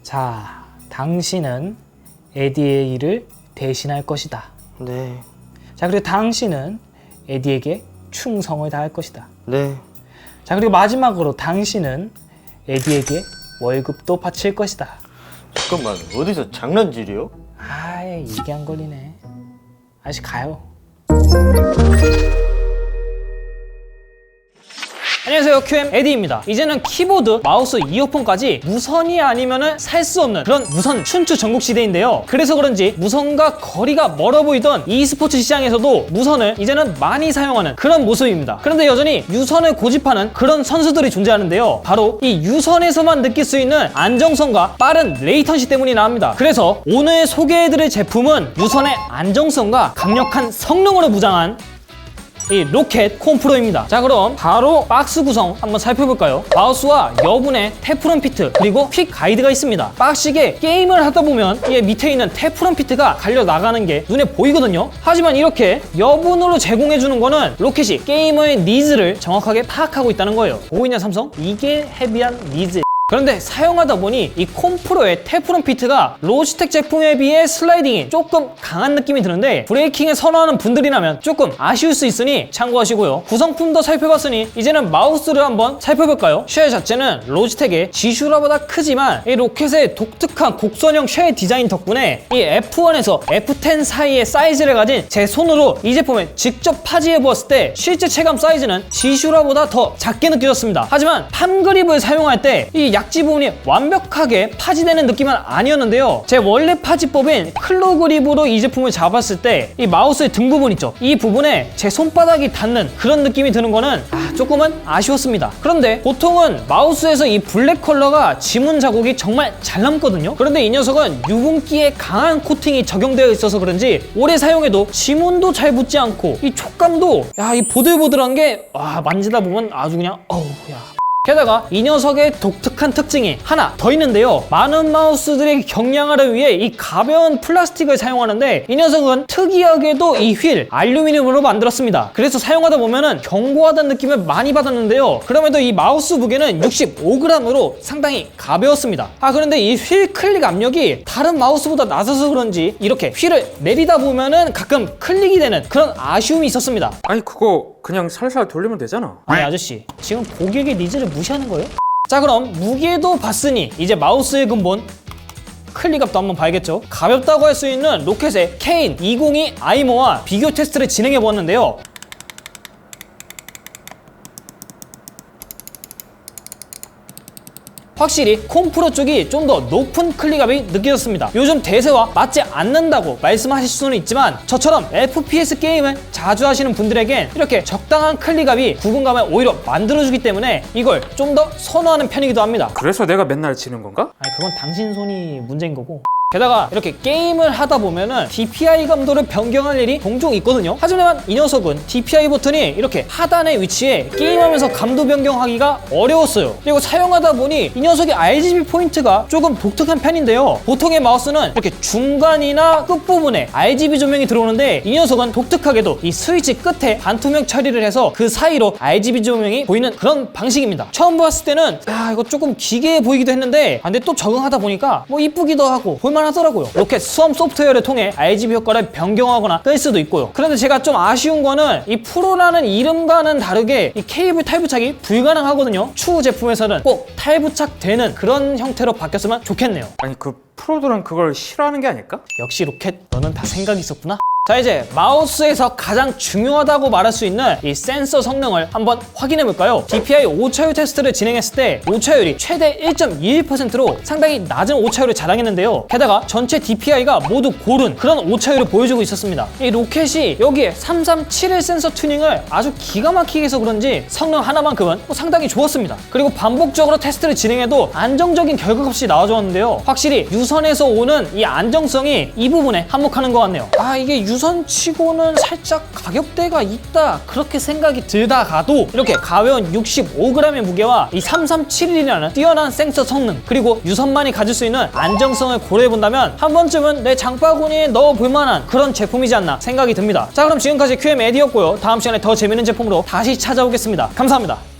자, 당신은 에디의 일을 대신할 것이다. 네. 자, 그리고 당신은 에디에게 충성을 다할 것이다. 네. 자, 그리고 마지막으로 당신은 에디에게 월급도 바칠 것이다. 잠깐만, 어디서 장난질이요? 아이, 이게 안 걸리네. 아저씨 가요. 안녕하세요, QM 에디입니다. 이제는 키보드, 마우스, 이어폰까지 무선이 아니면은 살 수 없는 그런 무선 춘추 전국 시대인데요. 그래서 그런지 무선과 거리가 멀어 보이던 e스포츠 시장에서도 무선을 이제는 많이 사용하는 그런 모습입니다. 그런데 여전히 유선을 고집하는 그런 선수들이 존재하는데요. 바로 이 유선에서만 느낄 수 있는 안정성과 빠른 레이턴시 때문이라 합니다. 그래서 오늘 소개해드릴 제품은 유선의 안정성과 강력한 성능으로 무장한 이 로켓 콤프로입니다. 자, 그럼 바로 박스 구성 한번 살펴볼까요? 마우스와 여분의 테프론 피트 그리고 퀵 가이드가 있습니다. 빡시게 게임을 하다 보면 이 밑에 있는 테프론 피트가 갈려 나가는 게 눈에 보이거든요. 하지만 이렇게 여분으로 제공해주는 거는 로켓이 게이머의 니즈를 정확하게 파악하고 있다는 거예요. 보이냐 삼성? 이게 헤비한 니즈. 그런데 사용하다 보니 이 콤프로의 테프론 피트가 로지텍 제품에 비해 슬라이딩이 조금 강한 느낌이 드는데 브레이킹을 선호하는 분들이라면 조금 아쉬울 수 있으니 참고하시고요. 구성품도 살펴봤으니 이제는 마우스를 한번 살펴볼까요? 쉘 자체는 로지텍의 G슈라보다 크지만 이 로켓의 독특한 곡선형 쉘 디자인 덕분에 이 F1에서 F10 사이의 사이즈를 가진 제 손으로 이 제품을 직접 파지해보았을 때 실제 체감 사이즈는 G슈라보다 더 작게 느껴졌습니다. 하지만 팜그립을 사용할 때 이 약지 부분이 완벽하게 파지되는 느낌은 아니었는데요. 제 원래 파지법인 클로 그립으로 이 제품을 잡았을 때 이 마우스의 등 부분 있죠? 이 부분에 제 손바닥이 닿는 그런 느낌이 드는 거는 조금은 아쉬웠습니다. 그런데 보통은 마우스에서 이 블랙 컬러가 지문 자국이 정말 잘 남거든요. 그런데 이 녀석은 유분기에 강한 코팅이 적용되어 있어서 그런지 오래 사용해도 지문도 잘 붙지 않고 이 촉감도 이 보들보들한 게 만지다 보면 아주 그냥 어우 야. 게다가 이 녀석의 독특한 특징이 하나 더 있는데요. 많은 마우스들의 경량화를 위해 이 가벼운 플라스틱을 사용하는데 이 녀석은 특이하게도 이 휠 알루미늄으로 만들었습니다. 그래서 사용하다 보면은 견고하다는 느낌을 많이 받았는데요. 그럼에도 이 마우스 무게는 65g으로 상당히 가벼웠습니다. 그런데 이 휠 클릭 압력이 다른 마우스보다 낮아서 그런지 이렇게 휠을 내리다 보면은 가끔 클릭이 되는 그런 아쉬움이 있었습니다. 아니 그거 그냥 살살 돌리면 되잖아. 아니 아저씨, 지금 고객의 니즈를 무시하는 거예요? 자, 그럼 무게도 봤으니 이제 마우스의 근본 클릭압도 한번 봐야겠죠. 가볍다고 할 수 있는 로켓의 케인 202 아이모와 비교 테스트를 진행해 보았는데요. 확실히 콤프로 쪽이 좀 더 높은 클릭압이 느껴졌습니다. 요즘 대세와 맞지 않는다고 말씀하실 수는 있지만 저처럼 FPS 게임을 자주 하시는 분들에겐 이렇게 적당한 클릭압이 구분감을 오히려 만들어주기 때문에 이걸 좀 더 선호하는 편이기도 합니다. 그래서 내가 맨날 지는 건가? 아니, 그건 당신 손이 문제인 거고. 게다가 이렇게 게임을 하다 보면은 DPI 감도를 변경할 일이 종종 있거든요. 하지만 이 녀석은 DPI 버튼이 이렇게 하단에 위치해 게임하면서 감도 변경하기가 어려웠어요. 그리고 사용하다 보니 이 녀석의 RGB 포인트가 조금 독특한 편인데요. 보통의 마우스는 이렇게 중간이나 끝부분에 RGB 조명이 들어오는데 이 녀석은 독특하게도 이 스위치 끝에 반투명 처리를 해서 그 사이로 RGB 조명이 보이는 그런 방식입니다. 처음 봤을 때는 이거 조금 기괴해 보이기도 했는데 근데 또 적응하다 보니까 뭐 이쁘기도 하고 볼만 하더라고요. 로켓 수험 소프트웨어를 통해 RGB 효과를 변경하거나 끌 수도 있고요. 그런데 제가 좀 아쉬운 거는 이 프로라는 이름과는 다르게 이 케이블 탈부착이 불가능하거든요. 추후 제품에서는 꼭 탈부착되는 그런 형태로 바뀌었으면 좋겠네요. 아니 그 프로들은 그걸 싫어하는 게 아닐까? 역시 로켓, 너는 다 생각이 있었구나. 자, 이제 마우스에서 가장 중요하다고 말할 수 있는 이 센서 성능을 한번 확인해 볼까요? DPI 오차율 테스트를 진행했을 때 오차율이 최대 1.21%로 상당히 낮은 오차율을 자랑했는데요. 게다가 전체 DPI가 모두 고른 그런 오차율을 보여주고 있었습니다. 이 로켓이 여기에 3371 센서 튜닝을 아주 기가 막히게 해서 그런지 성능 하나만큼은 상당히 좋았습니다. 그리고 반복적으로 테스트를 진행해도 안정적인 결과 값이 나와줬는데요. 확실히 유선에서 오는 이 안정성이 이 부분에 한몫하는 것 같네요. 이게 유선치고는 살짝 가격대가 있다 그렇게 생각이 들다가도 이렇게 가벼운 65g의 무게와 이 3371이라는 뛰어난 센서 성능 그리고 유선만이 가질 수 있는 안정성을 고려해본다면 한 번쯤은 내 장바구니에 넣어볼 만한 그런 제품이지 않나 생각이 듭니다. 자, 그럼 지금까지 QM 에디였고요. 다음 시간에 더 재밌는 제품으로 다시 찾아오겠습니다. 감사합니다.